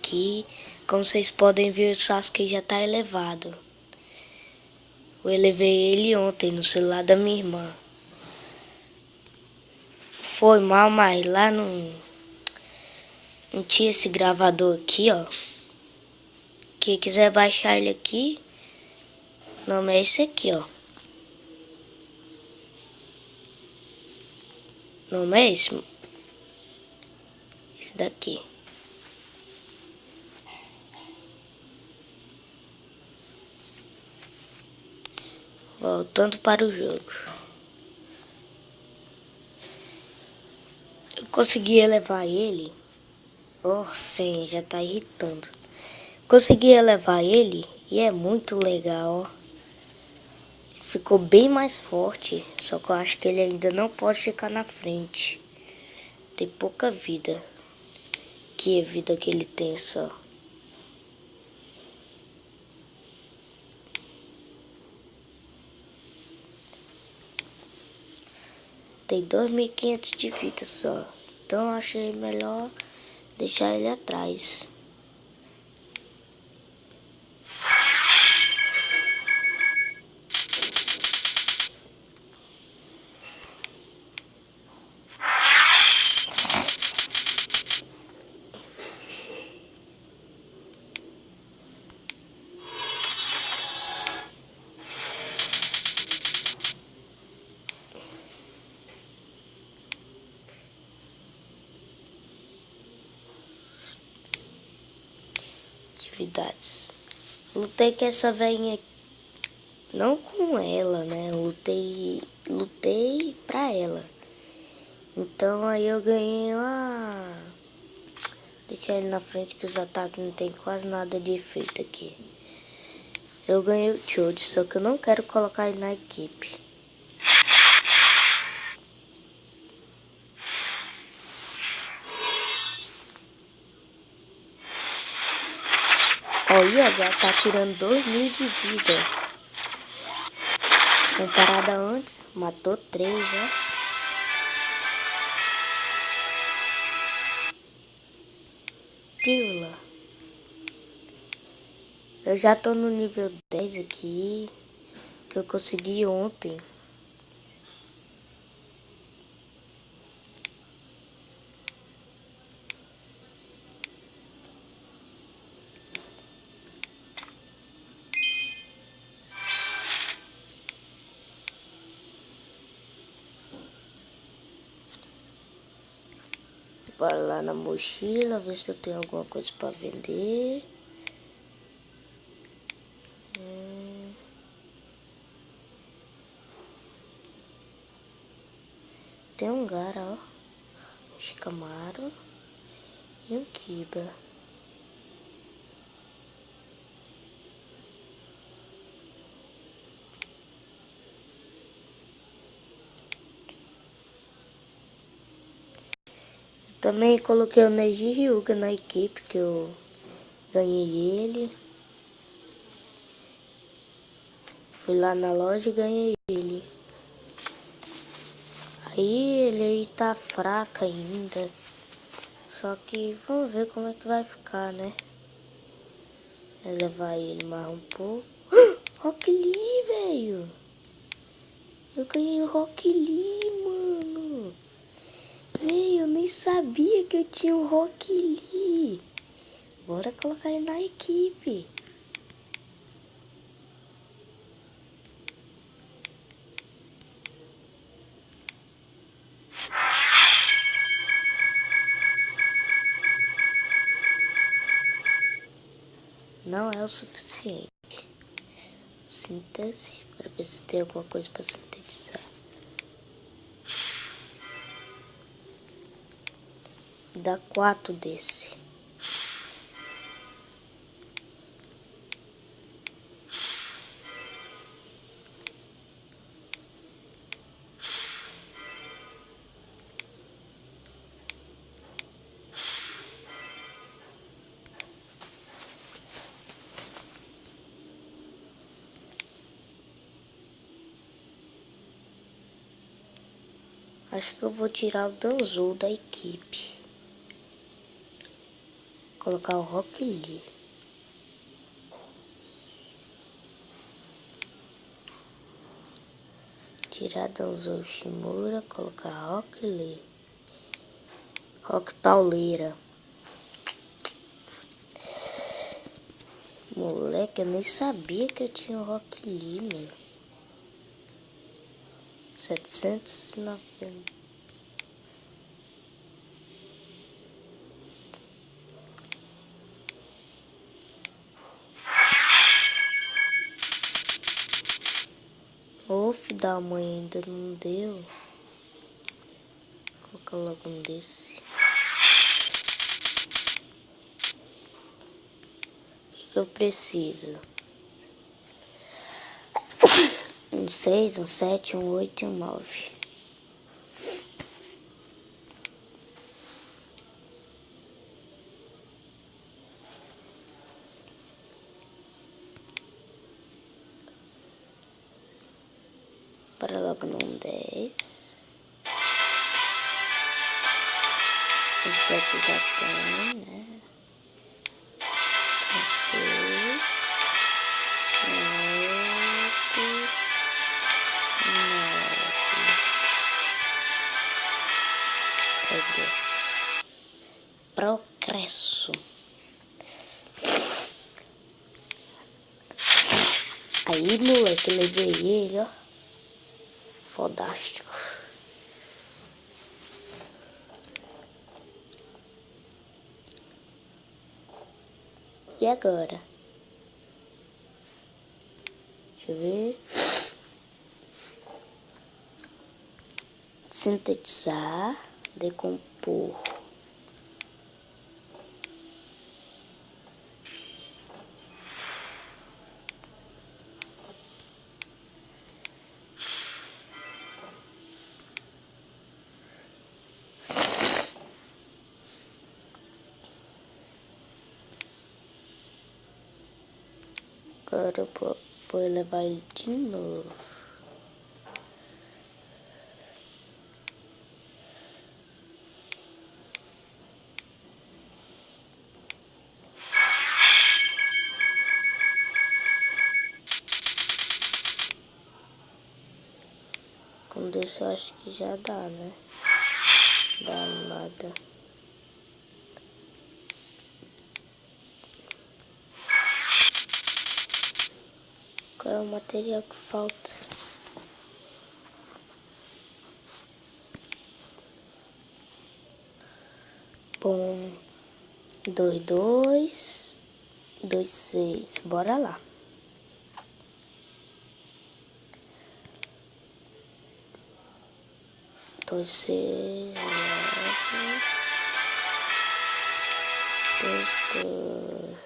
aqui. Como vocês podem ver, o Sasuke já tá elevado. Eu elevei ele ontem no celular da minha irmã. Foi mal, mas lá não tinha esse gravador aqui, ó. Quem quiser baixar ele aqui, o nome é esse aqui, ó. O nome é esse daqui. Voltando para o jogo. Eu consegui elevar ele. Sim, já tá irritando. Consegui elevar ele e é muito legal, ó. Ficou bem mais forte, só que eu acho que ele ainda não pode ficar na frente. Tem pouca vida. Que vida que ele tem só. Tem 2.500 de vida só. Então eu achei melhor deixar ele atrás. Atividades. Lutei com essa velhinha. Não com ela, né? Lutei pra ela. Então aí eu ganhei uma... Deixar ele na frente que os ataques não tem quase nada de efeito aqui. Eu ganhei o Choji, só que eu não quero colocar ele na equipe. Olha, já tá tirando 2.000 de vida. Comparado a antes, matou 3, ó. Pílula. Eu já tô no nível 10 aqui, que eu consegui ontem. Bora lá na mochila, ver se eu tenho alguma coisa pra vender. Tem um Gara, ó. Um Shikamaru e um Kiba. Também coloquei o Neji Hyuga na equipe, que eu ganhei ele. Fui lá na loja e ganhei ele. Aí ele aí tá fraco ainda. Só que vamos ver como é que vai ficar, né? Elevar ele mais um pouco. Rock Lee, velho! Eu ganhei o Rock Lee, mano! Véi, eu nem sabia que eu tinha o Rock Lee. Bora colocar ele na equipe. Não é o suficiente. Síntese, para ver se tem alguma coisa para sintetizar. Dá 4 desse. Acho que eu vou tirar o Danzou da equipe. Colocar o Rock Lee. Tirar Danzo Shimura, colocar Rock Lee. Rock Pauleira. Moleque, eu nem sabia que eu tinha o Rock Lee, meu. 790. Ô, filho da mãe, ainda não deu. Vou colocar logo um desse. O que eu preciso? Um 6, um 7, um 8 e um 9. Para logo num 10. O 7 já tem, né? O 6. 8. 9. Progresso. Progresso. Aí, moleque, levei ele, ó. Fodástico. E agora? Deixa eu ver. Sintetizar. Decompor. Agora eu vou elevar ele de novo. Com desse eu acho que já dá, né? Dá nada. Qual é o material que falta? Bom, 2, 2, 2, 6. Bora lá. 2, 6, 9, 2, 2.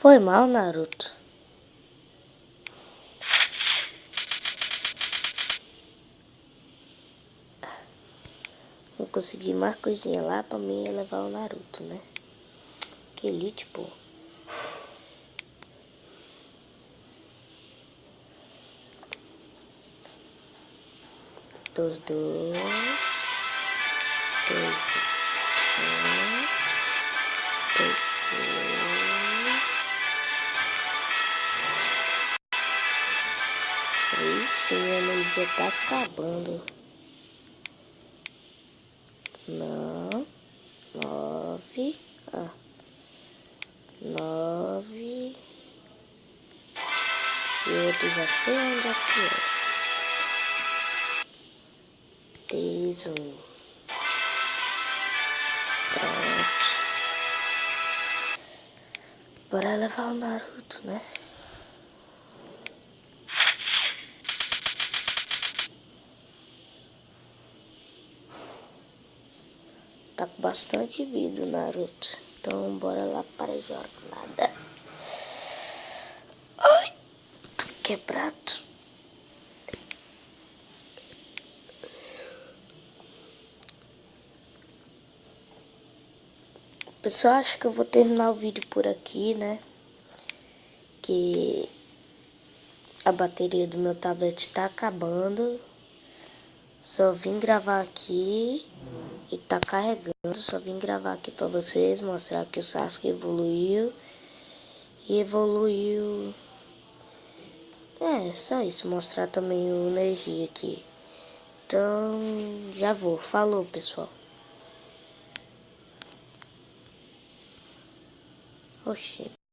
Foi mal, Naruto. Vou conseguir mais coisinha lá pra mim levar o Naruto, né? Que elite, pô. Dois, 2, 2, 1, 2, 6. Ixi, minha energia tá acabando. Não. 9. 9. E o outro já sei onde é que é. 10, 1. Pronto. Bora levar o Naruto, né? Tá com bastante vida o Naruto. Então bora lá para a jornada. Ai, tô quebrado. Pessoal, acho que eu vou terminar o vídeo por aqui, né? que a bateria do meu tablet tá acabando. Só vim gravar aqui e tá carregando. Só vim gravar aqui pra vocês, mostrar que o Sasuke evoluiu. E evoluiu. Só isso, mostrar também o energia aqui. Então, já vou. Falou, pessoal. Oxi.